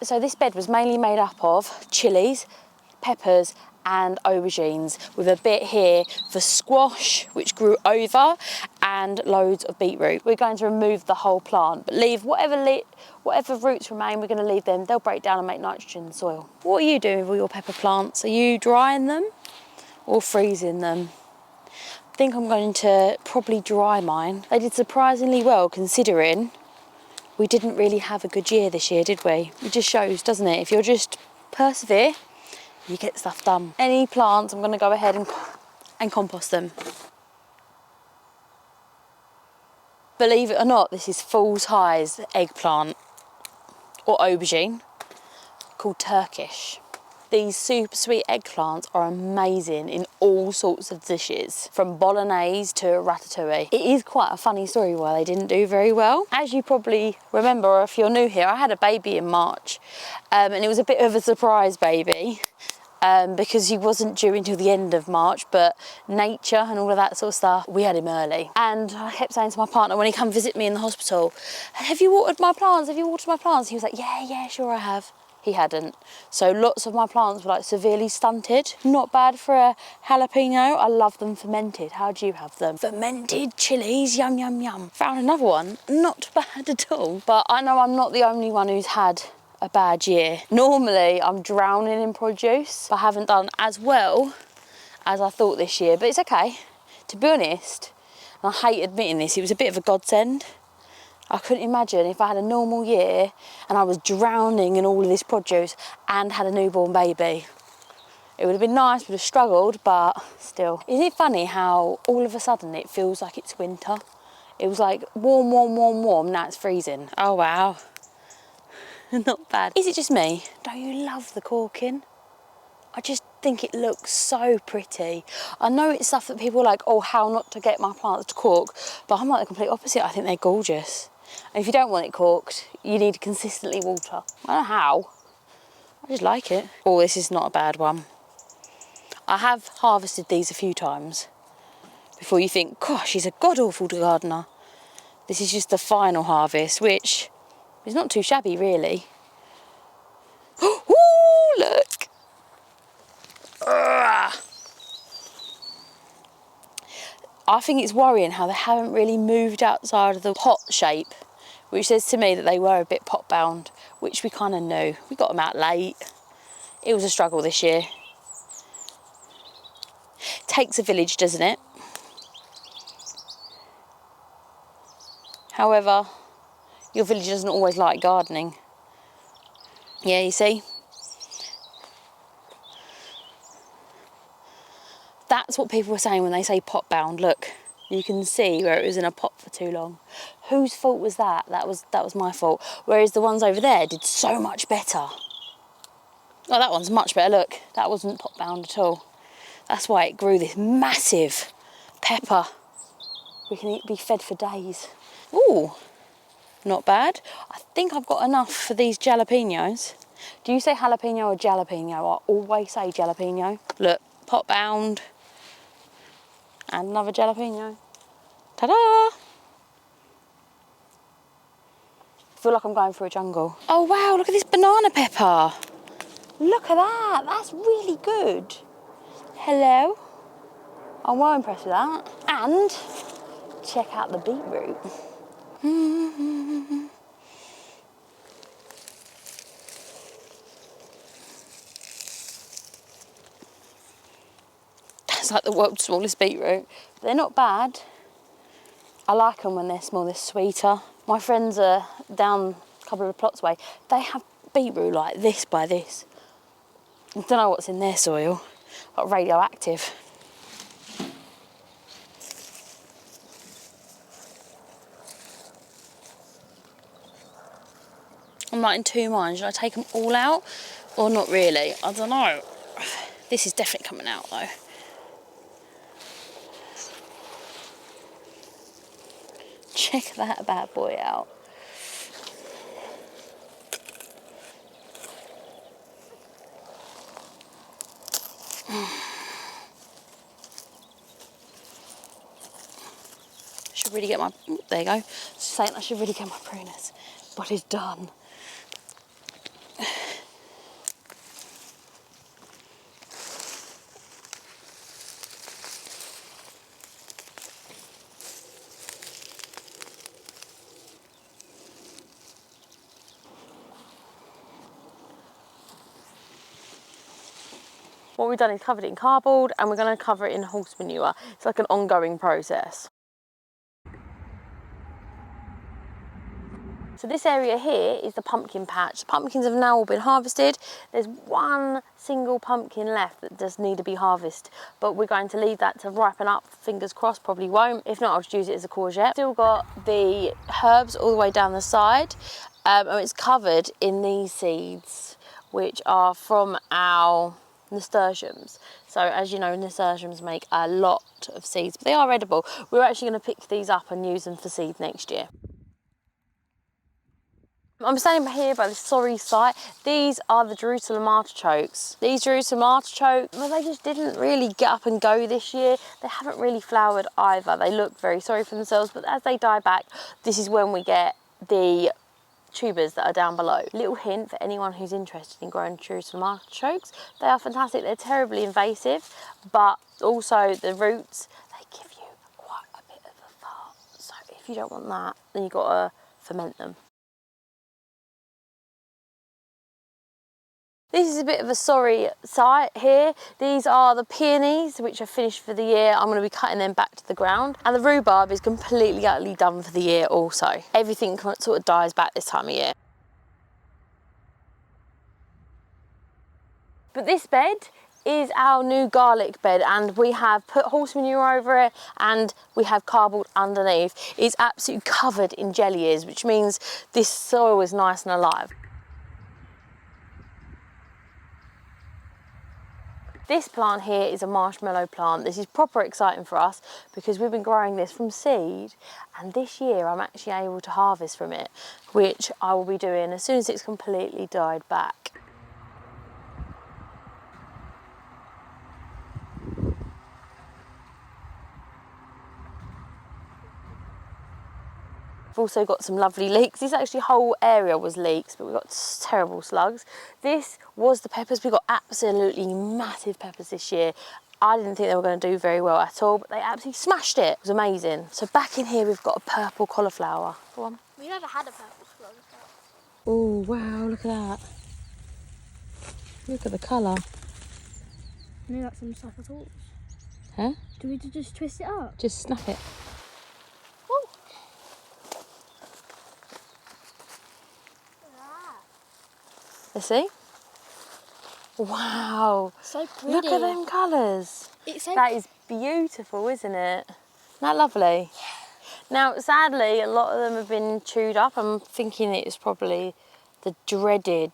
So this bed was mainly made up of chillies, peppers and aubergines, with a bit here for squash, which grew over, and loads of beetroot. We're going to remove the whole plant, but leave whatever roots remain, we're going to leave them. They'll break down and make nitrogen in the soil. What are you doing with all your pepper plants? Are you drying them or freezing them? I think I'm going to probably dry mine. They did surprisingly well considering we didn't really have a good year this year, did we? It just shows, doesn't it? If you're just persevere, you get stuff done. Any plants, I'm going to go ahead and compost them. Believe it or not, this is Fool's High's eggplant or aubergine called Turkish. These super sweet eggplants are amazing in all sorts of dishes, from bolognese to ratatouille. It is quite a funny story why they didn't do very well. As you probably remember, or if you're new here, I had a baby in March, and it was a bit of a surprise baby. Because he wasn't due until the end of March, but nature and all of that sort of stuff, we had him early. And I kept saying to my partner when he come visit me in the hospital, have you watered my plants? Have you watered my plants? He was like, yeah, sure I have. He hadn't. So lots of my plants were like severely stunted. Not bad for a jalapeno. I love them fermented. How do you have them? Fermented chilies, yum, yum, yum. Found another one, not bad at all. But I know I'm not the only one who's had a bad year. Normally I'm drowning in produce, but I haven't done as well as I thought this year, but it's okay. To be honest, and I hate admitting this, it was a bit of a godsend. I couldn't imagine if I had a normal year and I was drowning in all of this produce and had a newborn baby. It would have been nice, would have struggled, but still. Isn't it funny how all of a sudden it feels like it's winter? It was like warm, warm, warm, warm, now it's freezing. Oh wow. Not bad. Is it just me? Don't you love the corking? I just think it looks so pretty. I know it's stuff that people are like, oh, how not to get my plants to cork, but I'm like the complete opposite. I think they're gorgeous. And if you don't want it corked, you need to consistently water. I don't know how. I just like it. Oh, this is not a bad one. I have harvested these a few times before you think, gosh, she's a god-awful gardener. This is just the final harvest, which is not too shabby, really. Oh, look! I think it's worrying how they haven't really moved outside of the pot shape, which says to me that they were a bit pot bound, which we kind of knew. We got them out late. It was a struggle this year. Takes a village, doesn't it? However, your village doesn't always like gardening. Yeah, you see? That's what people were saying when they say pot bound. Look, you can see where it was in a pot for too long. Whose fault was that? That was my fault. Whereas the ones over there did so much better. Oh, that one's much better. Look, that wasn't pot bound at all. That's why it grew this massive pepper. We can be fed for days. Ooh. Not bad. I think I've got enough for these jalapenos. Do you say jalapeno or jalapeno? I always say jalapeno. Look, pot bound. And another jalapeno. Ta-da! I feel like I'm going through a jungle. Oh wow, look at this banana pepper. Look at that, that's really good. Hello. I'm well impressed with that. And check out the beetroot. That's like the world's smallest beetroot. They're not bad. I like them when they're small, they're sweeter. My friends are down a couple of plots away. They have beetroot like this by this. I don't know what's in their soil, like radioactive. I'm like in two minds. Should I take them all out or not really? I don't know. This is definitely coming out though. Check that bad boy out. Should really get my, there you go. Saying I should really get my pruners, but it's done. What we've done is covered it in cardboard and we're going to cover it in horse manure. It's like an ongoing process. So this area here is the pumpkin patch. The pumpkins have now all been harvested. There's one single pumpkin left that does need to be harvested, but we're going to leave that to ripen up. Fingers crossed, probably won't. If not, I'll just use it as a courgette. Still got the herbs all the way down the side, and it's covered in these seeds, which are from our nasturtiums. So as you know, nasturtiums make a lot of seeds, but they are edible. We're actually going to pick these up and use them for seed next year. I'm standing here by the sorry site. These are the Jerusalem artichokes. These Jerusalem artichokes, well, they just didn't really get up and go this year. They haven't really flowered either. They look very sorry for themselves, but as they die back, this is when we get the tubers that are down below. Little hint for anyone who's interested in growing Jerusalem artichokes, they are fantastic. They're terribly invasive, but also the roots, they give you quite a bit of a fart. So if you don't want that, then you've got to ferment them. This is a bit of a sorry site here. These are the peonies, which are finished for the year. I'm going to be cutting them back to the ground. And the rhubarb is completely, utterly done for the year also. Everything sort of dies back this time of year. But this bed is our new garlic bed, and we have put horse manure over it and we have cardboard underneath. It's absolutely covered in jelly ears, which means this soil is nice and alive. This plant here is a marshmallow plant. This is proper exciting for us because we've been growing this from seed, and this year I'm actually able to harvest from it, which I will be doing as soon as it's completely died back. We've also got some lovely leeks. This actually whole area was leeks, but we've got terrible slugs. This was the peppers. We got absolutely massive peppers this year. I didn't think they were going to do very well at all, but they absolutely smashed it. It was amazing. So back in here, we've got a purple cauliflower. Go on. We never had a purple cauliflower. Oh, wow, look at that. Look at the colour. Maybe that's some stuff at all. Huh? Do we just twist it up? Just snap it. Let's see. Wow. So pretty. Look at them colours. So that is beautiful, isn't it? Isn't that lovely? Yeah. Now, sadly, a lot of them have been chewed up. I'm thinking it's probably the dreaded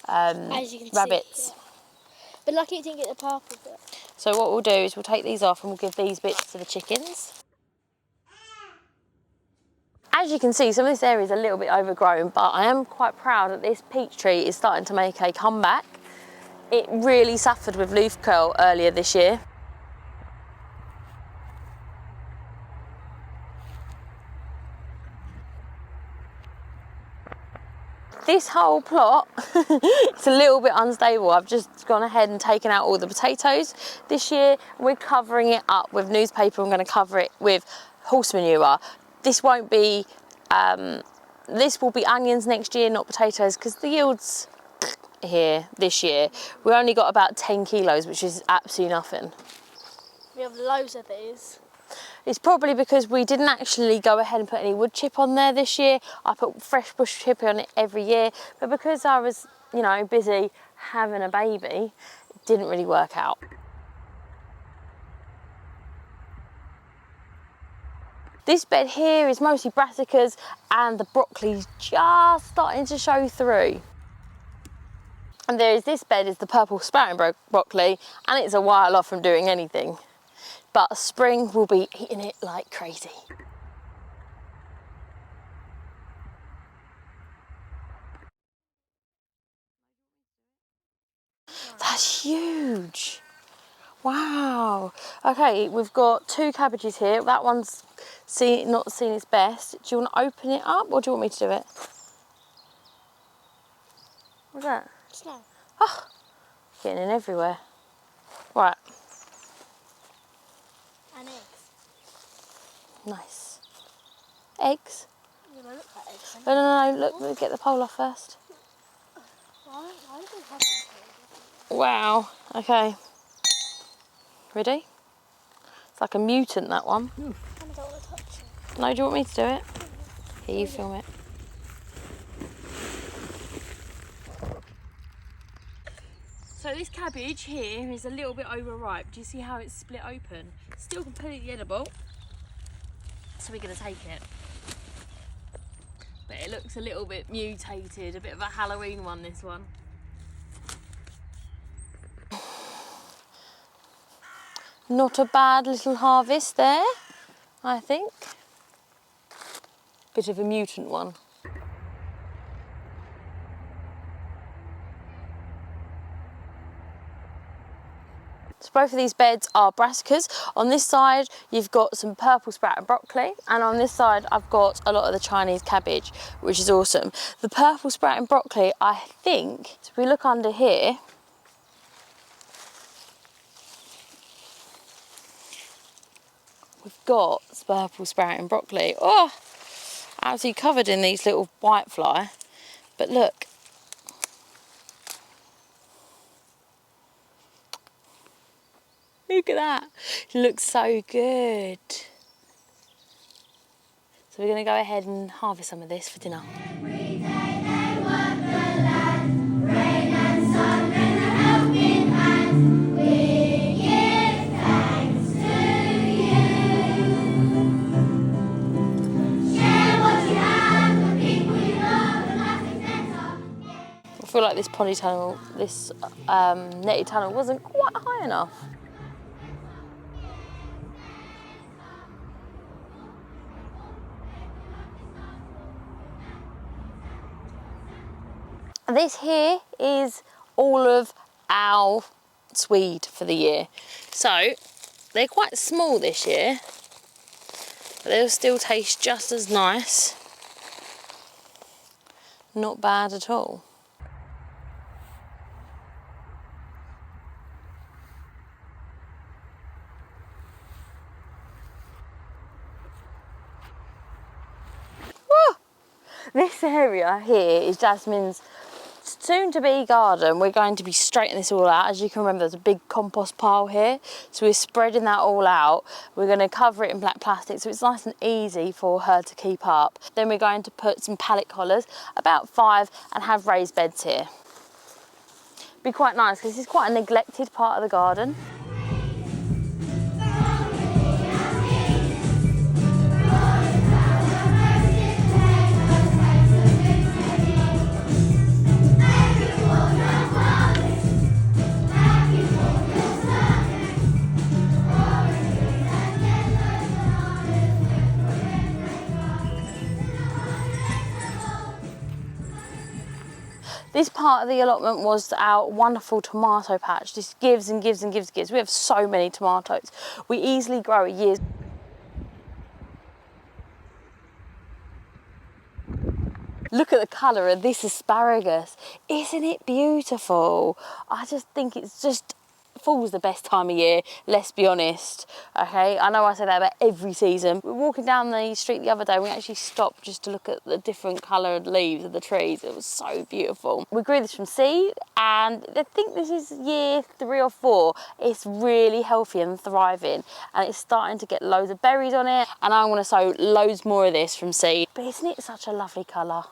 rabbits. See, yeah. But lucky it didn't get the purple bit. So what we'll do is we'll take these off and we'll give these bits to the chickens. As you can see, some of this area is a little bit overgrown, but I am quite proud that this peach tree is starting to make a comeback. It really suffered with leaf curl earlier this year. This whole plot, it's a little bit unstable. I've just gone ahead and taken out all the potatoes. This year, we're covering it up with newspaper. I'm going to cover it with horse manure. This won't be, this will be onions next year, not potatoes, because the yields here this year, we only got about 10 kilos, which is absolutely nothing. We have loads of these. It's probably because we didn't actually go ahead and put any wood chip on there this year. I put fresh bush chip on it every year, but because I was, you know, busy having a baby, it didn't really work out. This bed here is mostly brassicas, and the broccoli's just starting to show through. And there is this bed is the purple sprouting broccoli, and it's a while off from doing anything. But spring will be eating it like crazy. That's huge. Wow. Okay, we've got 2 cabbages here. That one's not seen its best. Do you want to open it up or do you want me to do it? What's that? Snow. Oh, getting in everywhere. Right. And eggs. Nice. Eggs? Yeah, they look like eggs. No, look, we'll get the pole off first. Why don't we have them? Wow, okay. Ready? It's like a mutant, that one. I don't want to touch it. No, do you want me to do it? Here, you film it. So this cabbage here is a little bit overripe. Do you see how it's split open? Still completely edible. So we're going to take it. But it looks a little bit mutated, a bit of a Halloween one, this one. Not a bad little harvest there, I think. Bit of a mutant one. So both of these beds are brassicas. On this side, you've got some purple sprout and broccoli, and on this side, I've got a lot of the Chinese cabbage, which is awesome. The purple sprout and broccoli, I think, so if we look under here, we've got purple sprout and broccoli. Oh, absolutely covered in these little whitefly. But look. Look at that. It looks so good. So we're going to go ahead and harvest some of this for dinner. Every day they work the land, rain and sun and a helping hand. We give thanks to you. Share what you have, the people you love, and nothing better. I feel like this polytunnel, this netted tunnel wasn't quite high enough. This here is all of our swede for the year. So they're quite small this year, but they'll still taste just as nice. Not bad at all. Woo! This area here is Jasmine's soon-to-be garden. We're going to be straightening this all out. As you can remember, there's a big compost pile here, so we're spreading that all out. We're going to cover it in black plastic so it's nice and easy for her to keep up. Then we're going to put some pallet collars, about 5, and have raised beds here. Be quite nice because this is quite a neglected part of the garden. This part of the allotment was our wonderful tomato patch. This gives and gives and gives and gives. We have so many tomatoes. We easily grow a year's. Look at the colour of this asparagus. Isn't it beautiful? I just think it's just fall's the best time of year, let's be honest. Okay, I know I say that about every season. We were walking down the street the other day, we actually stopped just to look at the different coloured leaves of the trees. It was so beautiful. We grew this from seed, and I think this is year 3 or 4. It's really healthy and thriving, and it's starting to get loads of berries on it, and I want to sow loads more of this from seed. But isn't it such a lovely colour?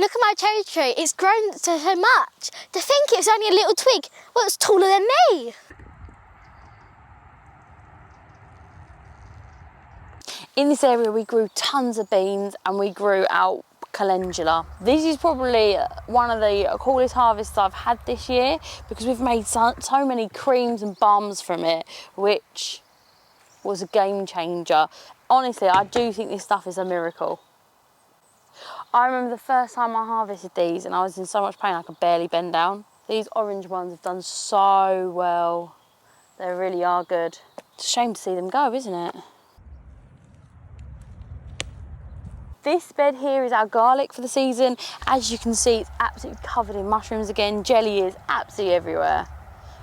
Look at my cherry tree. It's grown so much. To think it's only a little twig. Well, it's taller than me. In this area we grew tons of beans and we grew our calendula. This is probably one of the coolest harvests I've had this year because we've made so many creams and balms from it, which was a game changer. Honestly, I do think this stuff is a miracle. I remember the first time I harvested these and I was in so much pain I could barely bend down. These orange ones have done so well. They really are good. It's a shame to see them go, isn't it? This bed here is our garlic for the season. As you can see, it's absolutely covered in mushrooms again. Jelly is absolutely everywhere,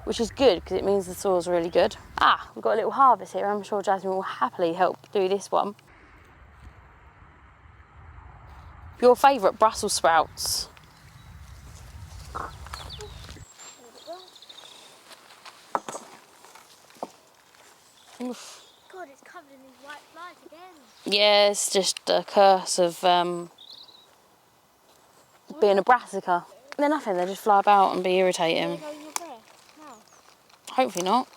which is good because it means the soil's really good. We've got a little harvest here. I'm sure Jasmine will happily help do this one. Your favourite Brussels sprouts. Oof. God, it's covered in these white flies again. Yeah, it's just a curse of being a brassica. They're nothing, they just fly about and be irritating. Will they go in your breath? No. Hopefully not.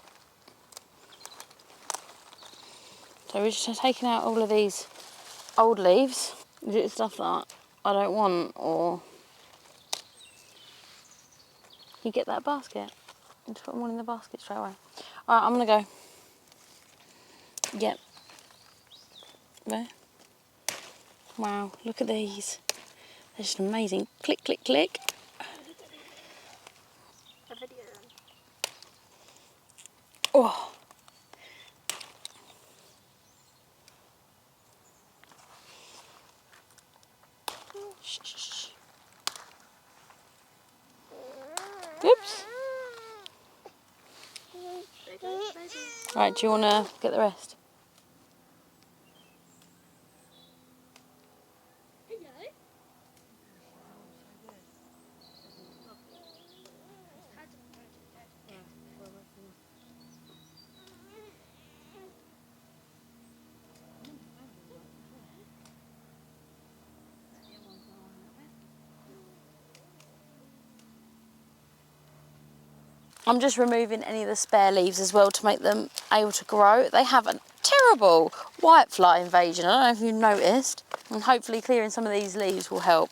So we're just taking out all of these old leaves. Is it stuff that I don't want, or you get that basket? Just put them all in the basket straight away. Alright, I'm gonna go. Yep. There. Wow, look at these. They're just amazing. Click, click, click. Oh. Shh, shh, shh. Oops. Right, do you want to get the rest? I'm just removing any of the spare leaves as well to make them able to grow. They have a terrible whitefly invasion. I don't know if you've noticed. And hopefully clearing some of these leaves will help.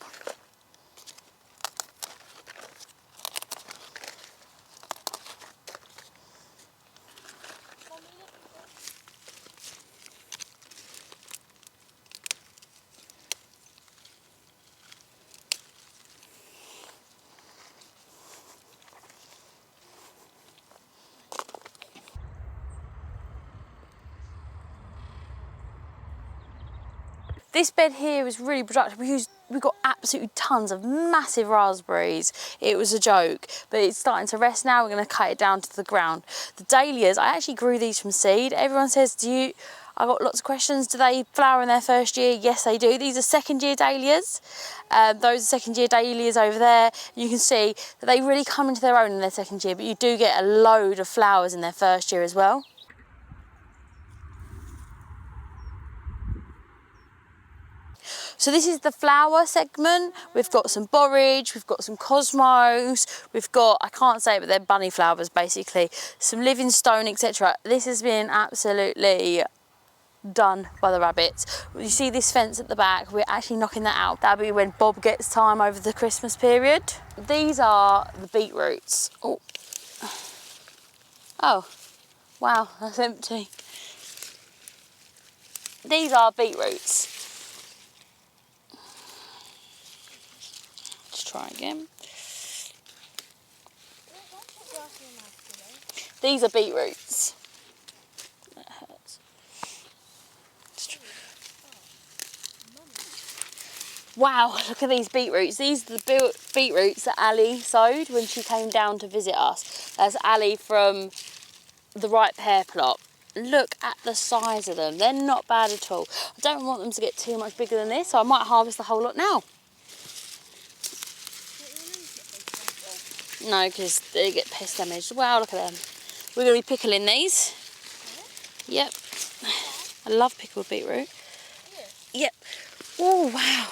This bed here was really productive. We got absolutely tons of massive raspberries. It was a joke, but it's starting to rest now. We're going to cut it down to the ground. The dahlias, I actually grew these from seed. Everyone says, I got lots of questions. Do they flower in their first year? Yes, they do. These are second year dahlias. Those are second year dahlias over there. You can see that they really come into their own in their second year, but you do get a load of flowers in their first year as well. So this is the flower segment. We've got some borage, we've got some cosmos, we've got, I can't say it, but they're bunny flowers basically, some livingstone, etc. This has been absolutely done by the rabbits. You see this fence at the back, we're actually knocking that out. That'll be when Bob gets time over the Christmas period. These are the beetroots. Oh, wow, that's empty. These are beetroots. Try again. These are beetroots. That hurts. Wow, look at these beetroots. These are the beetroots that Ali sowed when she came down to visit us. That's Ali from the ripe pear plot. Look at the size of them. They're not bad at all. I don't want them to get too much bigger than this, so I might harvest the whole lot now. No, because they get pest damaged. Wow, look at them. We're going to be pickling these. Yep. I love pickled beetroot. Yep. Oh, wow.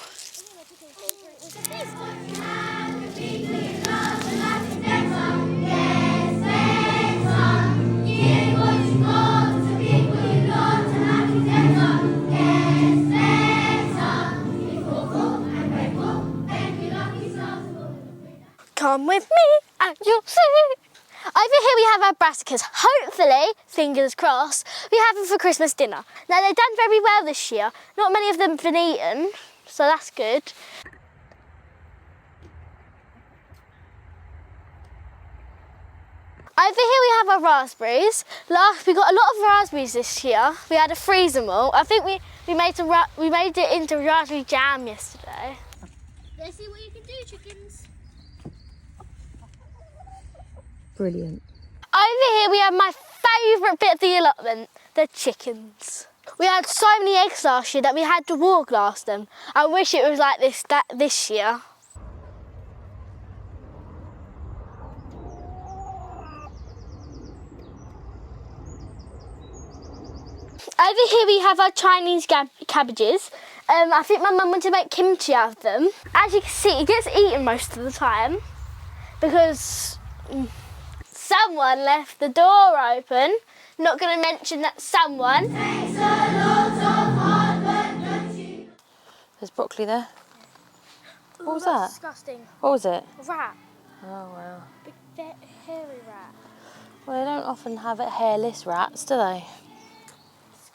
Come with me and you'll see. Over here we have our brassicas. Hopefully, fingers crossed, we have them for Christmas dinner. Now they've done very well this year. Not many of them have been eaten, so that's good. Over here we have our raspberries. We got a lot of raspberries this year. We had to freeze them all. I think we made it into raspberry jam yesterday. Let's see what you can do, chickens. Brilliant. Over here we have my favourite bit of the allotment, the chickens. We had so many eggs last year that we had to water glass them. I wish it was like this year. Over here we have our Chinese cabbages. I think my mum wanted to make kimchi out of them. As you can see, it gets eaten most of the time because someone left the door open. Not going to mention that someone. Takes a lot of hard work, don't you? There's broccoli there. What was that's that? Disgusting. What was it? A rat. Oh, wow. Big hairy rat. Well, they don't often have hairless rats, do they?